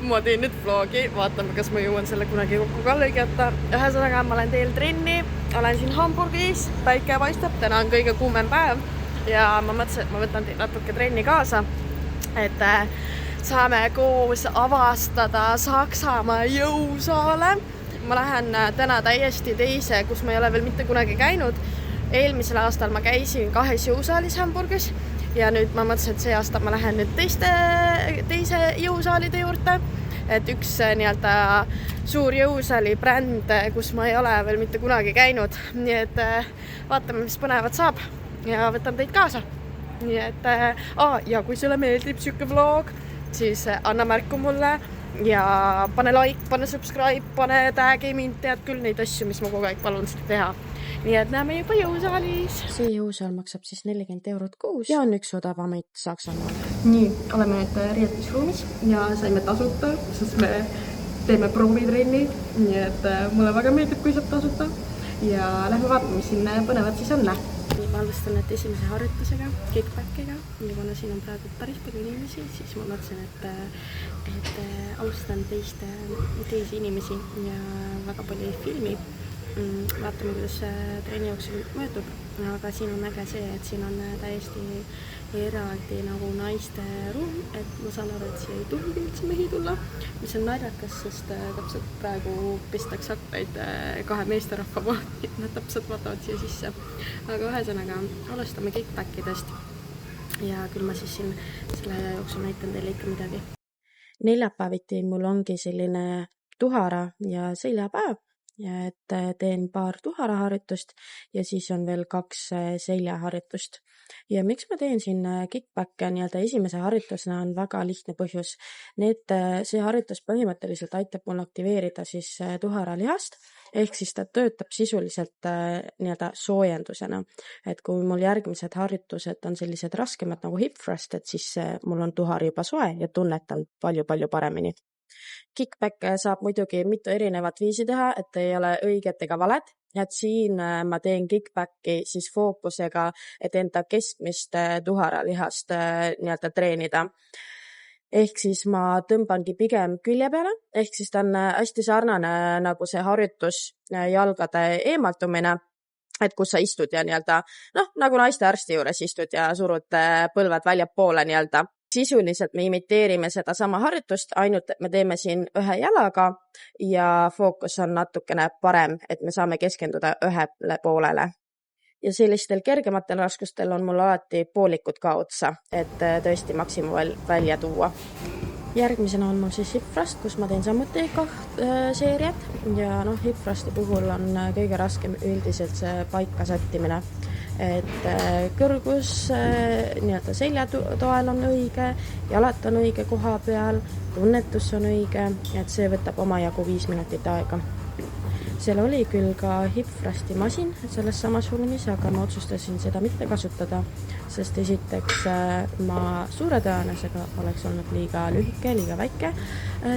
ma teen nüüd vlogi, vaatame, kas ma jõuan selle kunagi kokku ka lõigata. Ühesõnaga, ma olen teel trenni, olen siin Hamburgis, päike paistab, täna on kõige kuumem päev ja ma mõtlesin, et ma võtan teid natuke trenni kaasa, et saame koos avastada Saksamaa jõusaale. Ma lähen täna täiesti teise, kus ma ei ole veel mitte kunagi käinud. Eelmisel aastal ma käisin 2 jõusaalis Hamburgis ja nüüd ma mõtlesin, et see aasta ma lähen nüüd teise jõusaalide juurde. Et üks nii-öelda suur jõusaali bränd, kus ma ei ole veel mitte kunagi käinud. Nii et vaatame, mis põnevat saab ja võtan teid kaasa. Nii et ja kui sulle meeldib siuke vlog, siis anna märku mulle ja pane like, pane subscribe, pane tag'i mind, tead küll neid asju, mis ma kogu aeg palun seda teha. Nii et näeme juba jõusaalis. See jõusaal maksab siis 40 € kuus ja on üks odavamaid Saksamaal. Nii, oleme nüüd riietusruumis ja saime tasuta, sest me teeme proovitrenni. Nii et mulle väga meeldib, kui saab tasuta. Ja lähme vaatame, mis siin põnevad siis on. Ma alustan nüüd esimese harjutusega, kickbackiga. Ja kuna siin on praegu päris palju inimesi, siis ma mõtlesin, et alustan teisi inimesi ja väga palju ei filmi. Vaatame, kuidas treeni jooksul mõjutub, aga siin on äge see, et siin on täiesti eraldi nagu naiste ruum, et ma saan aru, et siia ei tohi üldse mehi tulla, mis on naljakas, sest täpselt praegu pistakse aknaid 2 meesterahva poolt, nad täpselt vaatavad siia sisse. Aga ühesõnaga, alustame kickbackidest ja küll ma siis siin selle jooksul näitan teile ikka midagi. Neljapäeviti mul ongi selline tuhara ja seljapäev. Ja et teen paar tuharaharjutust ja siis on veel 2 seljaharjutust. Ja miks ma teen siin kickbacke nii-öelda esimese harjutusena on väga lihtne põhjus. See harjutus põhimõtteliselt aitab mul aktiveerida siis tuharalihast, ehk siis ta töötab sisuliselt nii-öelda soojendusena. Et kui mul järgmised harjutused on sellised raskemad nagu hip thrust, et siis mul on tuhar juba soe ja tunnetan palju-palju paremini. Kickback saab muidugi mitu erinevat viisi teha, et ei ole õiget ega valet. Et siin ma teen kickbacki siis fookusega, et enda keskmist tuharalihast nii-öelda treenida. Ehk siis ma tõmbangi pigem külje peale, ehk siis ta on hästi sarnane nagu see harjutus jalgade eemaltumine, et kus sa istud ja nii-öelda, nagu naiste arsti juures istud ja surud põlved väljapoole nii-öelda. Sisuliselt me imiteerime seda sama harjutust, ainult et me teeme siin ühe jalaga ja fookus on natukene parem, et me saame keskenduda ühele poolele. Ja sellistel kergematel raskustel on mul alati poolikud ka otsa, et tõesti maksimum välja tuua. Järgmisena on mul siis hip thrust, kus ma teen samuti 2 seeriat ja hip thrusti puhul on kõige raskem üldiselt see paika sättimine. Et kõrgus nii-öelda seljatoel on õige, jalad on õige koha peal, tunnetus on õige, et see võtab omajagu 5 minutit aega. Seal oli küll ka hip thrusti masin selles samas ruumis, aga ma otsustasin seda mitte kasutada, sest esiteks ma suure tõenäosusega oleks olnud liiga lühike, liiga väike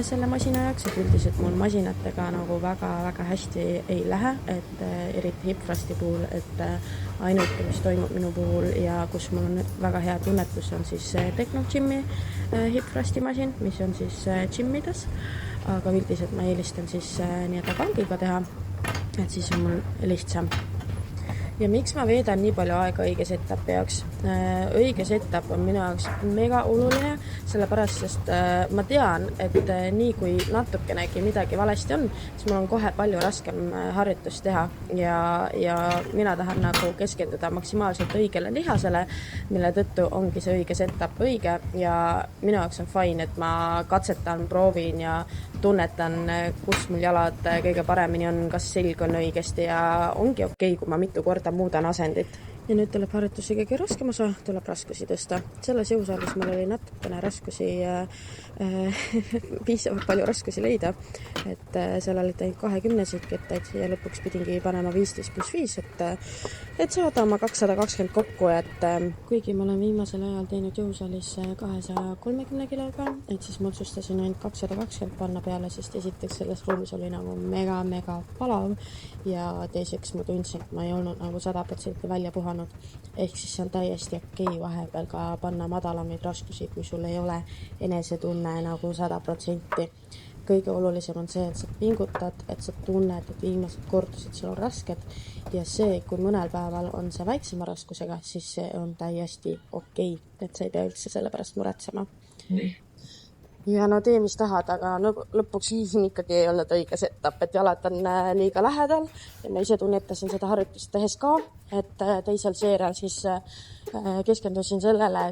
selle masina jaoks, et üldiselt mul masinatega nagu väga hästi ei lähe, et eriti hip thrusti puhul, et ainult, mis toimub minu puhul ja kus mul on väga hea tunnetus, on siis Techno Gym'i hip thrusti masin, mis on siis gymmides, aga üldiselt ma eelistan siis nii-öelda kangiga teha, et siis on mul lihtsam. Ja miks ma veedan nii palju aega õige setupi jaoks? Õige setup on minu jaoks mega oluline, sellepärast, sest ma tean, et nii kui natukenegi midagi valesti on, siis mul on kohe palju raskem harjutus teha ja mina tahan nagu keskenduda maksimaalselt õigele lihasele, mille tõttu ongi see õige setup õige ja minu jaoks on fine, et ma katsetan, proovin ja tunnetan, kus mul jalad kõige paremini on, kas selg on õigesti ja ongi okei, kui ma mitu korda muudan asendit. Ja nüüd tuleb harjutusi kõige raskem osa, tuleb raskusi tõsta. Selles jõusaalis mul oli natukene raskusi, piisavalt palju raskusi leida, et seal olid ainult 20 kettaid ja lõpuks pidingi panema 15+5, et saada oma 220 kokku, et kuigi ma olen viimasel ajal teinud jõusaalis 230 kiloga, et siis ma otsustasin ainult 220 panna peale, sest esiteks selles ruumis oli nagu mega palav ja teiseks ma tundsin, et ma ei olnud nagu 100% välja puhanud saanud. Ehk siis see on täiesti okei vahepeal ka panna madalamaid raskusi, kui sul ei ole enesetunne nagu 100%. Kõige olulisem on see, et sa pingutad, et sa tunned, et viimased kordasid sul on rasked ja see, kui mõnel päeval on see väiksema raskusega, siis see on täiesti okei, et sa ei pea üldse selle pärast muretsema. Ja no tee, mis tahad, aga no lõpuks ikkagi ei olnud õige setup, et jalad on liiga lähedal ja ma ise tunnetasin seda harjutust tehes ka, et teisel seerial siis keskendusin sellele,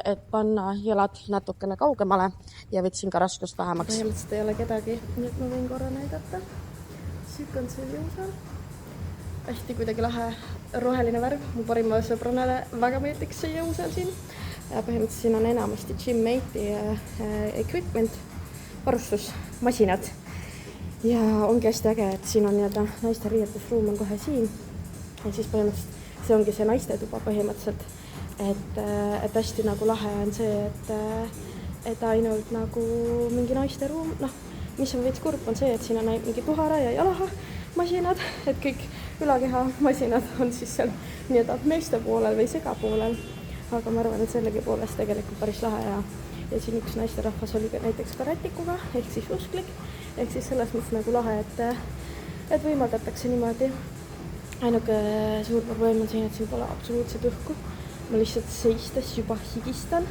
et panna jalad natukene kaugemale ja võtsin ka raskust vähemaks. Põhimõtteliselt ei ole kedagi, nii et ma võin korra näidata. Siuke on see jõusal. Hästi kuidagi lahe roheline värv. Mu parima sõbranale väga meeldiks see jõusal siin. Ja põhimõtteliselt siin on enamasti gym-mate'i equipment, varustus, masinad. Ja ongi hästi äge, et siin on naiste riietusruum on kohe siin. Ja siis põhimõtteliselt see ongi see naiste tuba põhimõtteliselt. Et hästi nagu lahe on see, et ainult nagu mingi naiste ruum, mis on veits kurb on see, et siin on mingi tuhara ja jalaha masinad, et kõik ülakeha masinad on siis seal meeste poolel või segapoolel. Aga ma arvan, et sellegi poolest tegelikult päris lahe ja siin üks naisterahvas oli näiteks ka rätikuga, ehk siis usklik, ehk siis selles mõttes nagu lahe, et võimaldatakse niimoodi. Ainuke suur probleem on siin, et siin pole absoluutselt õhku. Ma lihtsalt seistes juba higistan.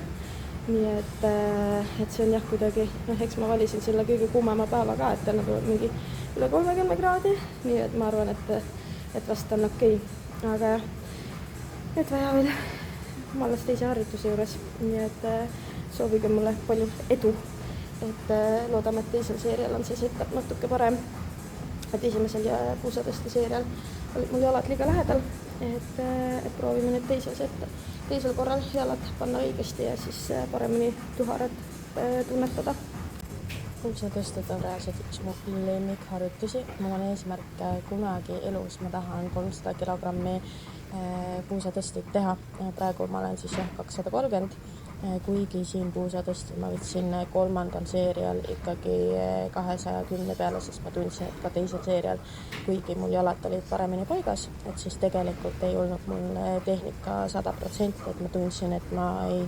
Nii et see on kuidagi, eks ma valisin selle kõige kuumema päeva ka, et täna tuleb mingi üle 30 kraadi. Nii et ma arvan, et vast on okei. Aga nüüd vaja veel ma alles teise harjutuse juures, nii et soovige mulle palju edu, et loodame, et teisel seerial on see setup natuke parem, et esimesel puusatõste seerial olid mul jalad liiga lähedal, et proovime nüüd teisel korral jalad panna õigesti ja siis paremini tuharat tunnetada. Puusatõsted on reaalselt üks mu lemmikharjutusi. Mul on eesmärk kunagi elus, ma tahan 300 kilogrammi puusatõstit teha. Praegu ma olen siis 230, kuigi siin puusatõstil ma võtsin 3. seerial ikkagi 210 peale, sest ma tundsin, et ka teisel seerial, kuigi mul jalad olid paremini paigas, et siis tegelikult ei olnud mul tehnika 100%, et ma tundsin, et ma ei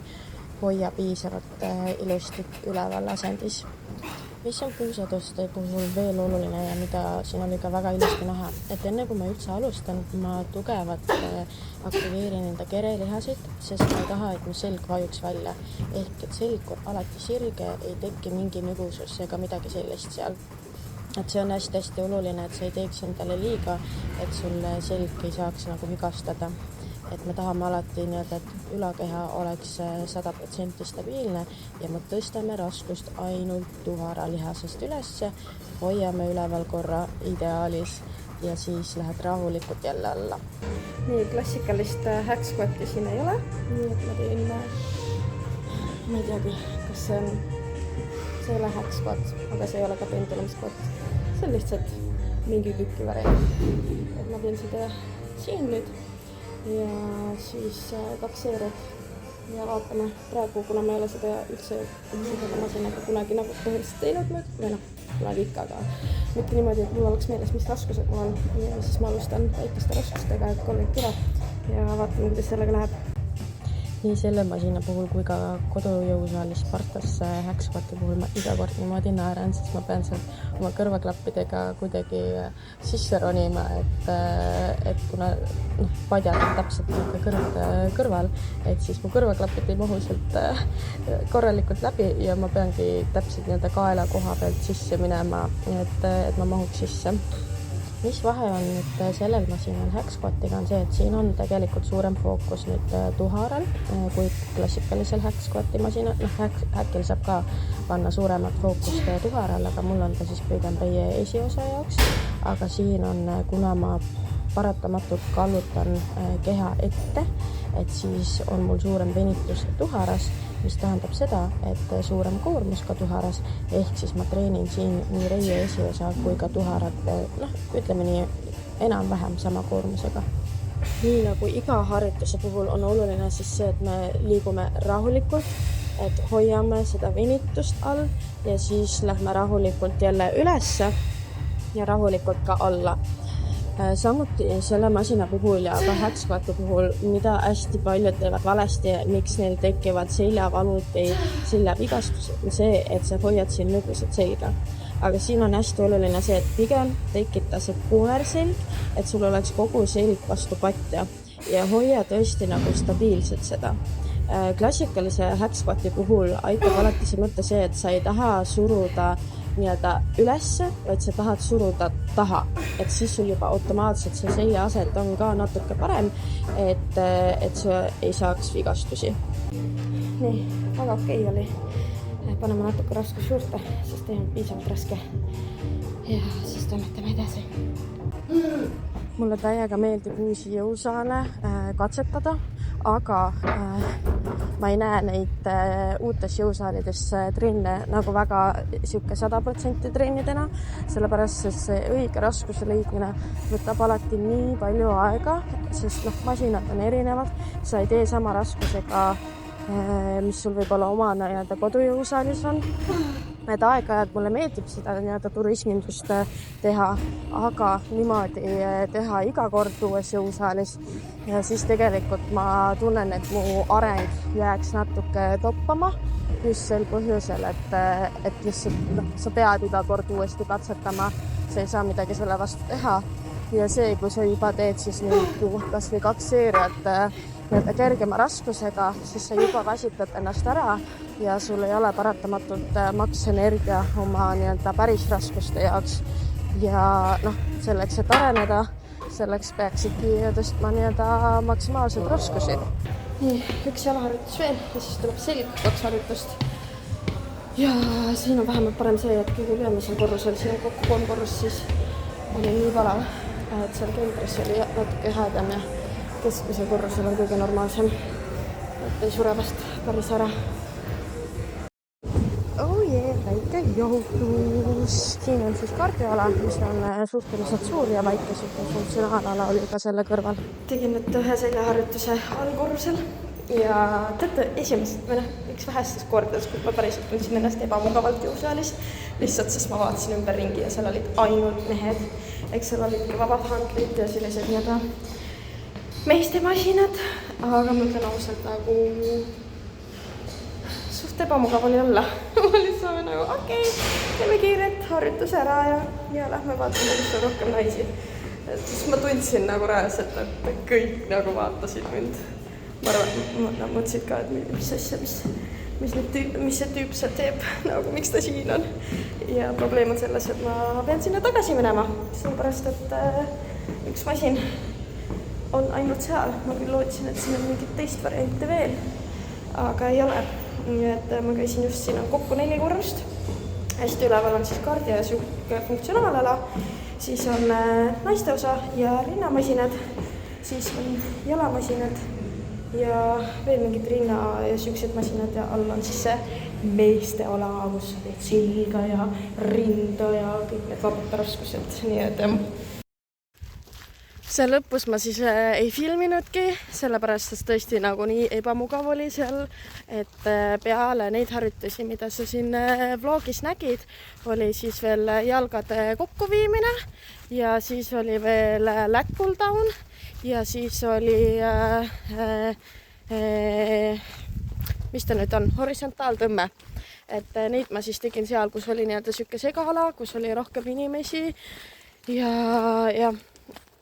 hoia piisavalt ilusti üleval asendis. Mis on puusatõste puhul veel oluline ja mida siin oli ka väga ilusti näha, et enne kui ma üldse alustan, ma tugevalt aktiveerin enda kerelihasid, sest ma ei taha, et mu selg vajuks välja. Ehk et selg on alati sirge, ei teki mingi nõgusus ega midagi sellist seal. Et see on hästi oluline, et sa ei teeks endale liiga, et sul selg ei saaks nagu vigastada. Et me tahame alati et ülakeha oleks 100% stabiilne ja me tõstame raskust ainult tuharalihasest ülesse, hoiame üleval korra ideaalis ja siis lähed rahulikult jälle alla. Nii, klassikalist hack squati siin ei ole, nii et ma teen, ma ei teagi, kas see ei ole hack squat, aga see ei ole ka pendulum squat. See on lihtsalt mingi tükki variant. Et ma teen seda siin nüüd. Ja siis 2 seeriat ja vaatame praegu, kuna ma ei ole seda üldse masinaga kunagi nagu põhiliselt teinud või kunagi ikka, aga mitte niimoodi, et mul oleks meeles, mis raskused mul on ja siis ma alustan väikeste raskustega, et 30 kilo ja vaatame, kuidas sellega läheb. Nii selle masina puhul kui ka kodujõusaalis Spartas hack squati puhul ma iga kord niimoodi naeran, sest ma pean seal oma kõrvaklappidega kuidagi sisse ronima, et kuna padjad on täpselt kõrval, et siis mu kõrvaklapid ei mahu sealt korralikult läbi ja ma peangi täpselt kaela koha pealt sisse minema, et ma mahuks sisse. Mis vahe on nüüd sellel masinal hack squatiga on see, et siin on tegelikult suurem fookus nüüd tuharal, kui klassikalisel hack squati masinal. Hackil saab ka panna suuremat fookust tuharal, aga mul on ta siis pigem teie esiosa jaoks. Aga siin on, kuna ma paratamatult kallutan keha ette, et siis on mul suurem venitus tuharas, mis tähendab seda, et suurem koormus ka tuharas, ehk siis ma treenin siin nii reie esiosa kui ka tuharat, ütleme nii enam-vähem sama koormusega. Nii nagu iga harjutuse puhul on oluline siis see, et me liigume rahulikult, et hoiame seda venitust all ja siis lähme rahulikult jälle ülesse ja rahulikult ka alla. Samuti selle masina puhul ja ka Hacksquati puhul, mida hästi paljud teevad valesti, miks neil tekivad seljavalud või seljavigastused, on see, et sa hoiad siin lõbusat selga. Aga siin on hästi oluline see, et pigem tekita see koerselg, et sul oleks kogu selg vastu patja ja hoia tõesti nagu stabiilselt seda. Klassikalise Hacksquati puhul aitab alati see mõte see, et sa ei taha suruda nii-öelda ülesse, vaid sa tahad suruda taha, et siis sul juba automaatselt see selja aset on ka natuke parem, et sa ei saaks vigastusi. Nii, väga okei oli. Paneme natuke raskus juurde, sest ei olnud piisavalt raske. Ja siis toimetame edasi. Mulle täiega meeldib uusi jõusaale katsetada, aga ma ei näe neid uutes jõusaalides trenne nagu väga 100% trennidena, sellepärast see õige raskuse leidmine võtab alati nii palju aega, sest masinad on erinevad, sa ei tee sama raskusega, mis sul võib olla oma kodujõusaalis on. Et aeg-ajalt mulle meeldib seda turismindust teha, aga niimoodi teha iga kord uues jõusaalis ja siis tegelikult ma tunnen, et mu areng jääks natuke toppama just sel põhjusel, et lihtsalt sa pead iga kord uuesti katsetama, sa ei saa midagi selle vastu teha ja see, kui sa juba teed siis kas või 2 seeriat kergema raskusega, siis sa juba väsitad ennast ära ja sul ei ole paratamatult maksenergia oma päris raskuste jaoks. Ja selleks, et areneda, selleks peaksidki tõstma maksimaalseid raskusi. Nii, 1 jalaharjutus veel ja siis tuleb selg, 2 harjutust. Ja siin on vähemalt parem see, et kõige ülemisel korrusel, siin on kokku 3 korrust, siis oli nii palav, et seal keldris oli natuke häädem ja keskmisel korrusel on kõige normaalsem, et ei sure vast päris ära. Oh yeah, väike johutus! Siin on siis kardioala, mis on suhteliselt suur ja väike funktsionaalala oli ka selle kõrval. Tegin nüüd 1 seljaharjutuse allkorrusel ja teate üks vähestest kordades, kui ma päriselt tundsin ennast ebamugavalt jõusaalis, lihtsalt sest ma vaatasin ümber ringi ja seal olid ainult mehed, eks seal olid vabad hanklid ja sellised meeste masinad, aga ma ütlen ausalt suht ebamugav oli olla. Ma lihtsalt okei, teeme kiiret harjutus ära ja lähme vaatame, kus on rohkem naisi. Siis ma tundsin reaalselt, et kõik vaatasid mind. Ma mõtlesin ka, et mis asja, mis see tüüp seal teeb, miks ta siin on. Ja probleem on selles, et ma pean sinna tagasi minema, sellepärast, et üks masin on ainult seal. Ma küll lootsin, et siin on mingit teist variante veel, aga ei ole. Nii et ma käisin just siin on kokku 4 korrust. Hästi üleval on siis kardia ja siuke funktsionaalala, siis on naiste osa ja rinnamasinad, siis on jalamasinad ja veel mingid rinna ja siuksed masinad ja all on siis see meeste ala, kus sa teed selga ja rinda ja kõik need vabad raskused. Nii et see lõpus ma siis ei filminudki, sellepärast sest tõesti nii ebamugav oli seal, et peale neid harjutusi, mida sa siin vlogis nägid, oli siis veel jalgade kokkuviimine ja siis oli veel lat pull down ja siis oli mis ta nüüd on, horisontaaltõmme. Et neid ma siis tegin seal, kus oli siuke segala, kus oli rohkem inimesi ja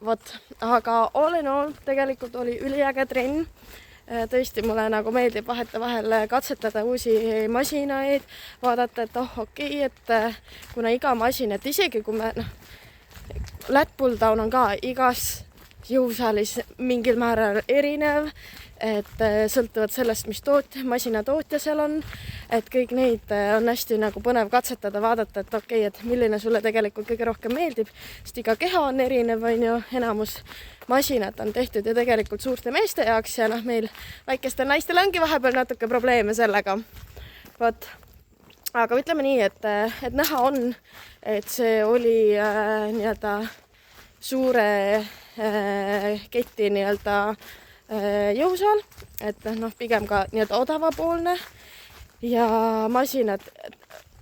vot, aga all in all tegelikult oli üliäge trenn. Tõesti, mulle meeldib vahetevahel katsetada uusi masinaid, vaadata, et okei, et kuna iga masin, et isegi kui me lat pull down on ka igas jõusaalis mingil määral erinev, et sõltuvad sellest, mis masina tootja seal on, et kõik neid on hästi põnev katsetada, vaadata, et okei, et milline sulle tegelikult kõige rohkem meeldib, sest iga keha on erinev, enamus masinad on tehtud ja tegelikult suurte meeste jaoks ja meil väikestel naistel ongi vahepeal natuke probleeme sellega. Vot. Aga ütleme nii, et näha on, et see oli suure keti jõusaal, et pigem ka odavapoolne ja masinad,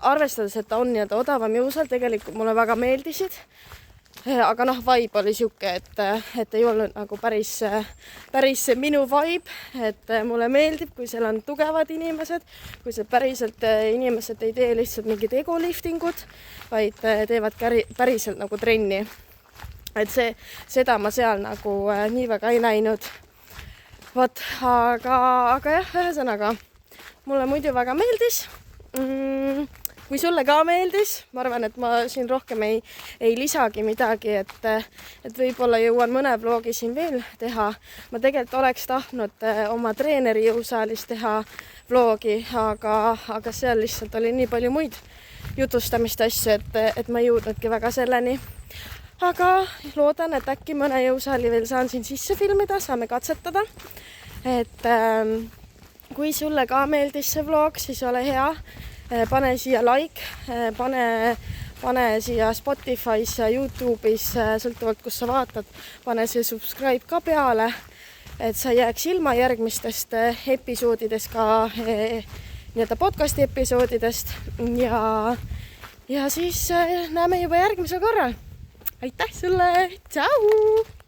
arvestades, et ta on odavam jõusaal, tegelikult mulle väga meeldisid. aga noh, vibe oli siuke, et ei olnud nagu päris see minu vibe, et mulle meeldib, kui seal on tugevad inimesed, kui see päriselt inimesed ei tee lihtsalt mingid egoliftingud, vaid teevad päriselt nagu trenni. Et seda ma seal nagu nii väga ei näinud. Vot, aga jah, ühesõnaga, mulle muidu väga meeldis. Kui sulle ka meeldis, ma arvan, et ma siin rohkem ei lisagi midagi, et võib-olla jõuan mõne vlogi siin veel teha. Ma tegelikult oleks tahtnud oma treeneri jõusaalis teha vlogi, aga seal lihtsalt oli nii palju muid jutustamist asju, et ma ei jõudnudki väga selleni. Aga loodan, et äkki mõne jõusaali veel saan siin sisse filmida, saame katsetada. Et kui sulle ka meeldis see vlog, siis ole hea, pane siia like, pane siia Spotify's ja YouTube'is, sõltuvalt kus sa vaatad, pane see subscribe ka peale, et sa jääks ilma järgmistest episoodidest ka nii-öelda podcasti episoodidest ja siis näeme juba järgmisel korral. Aitäh sulle, tšau!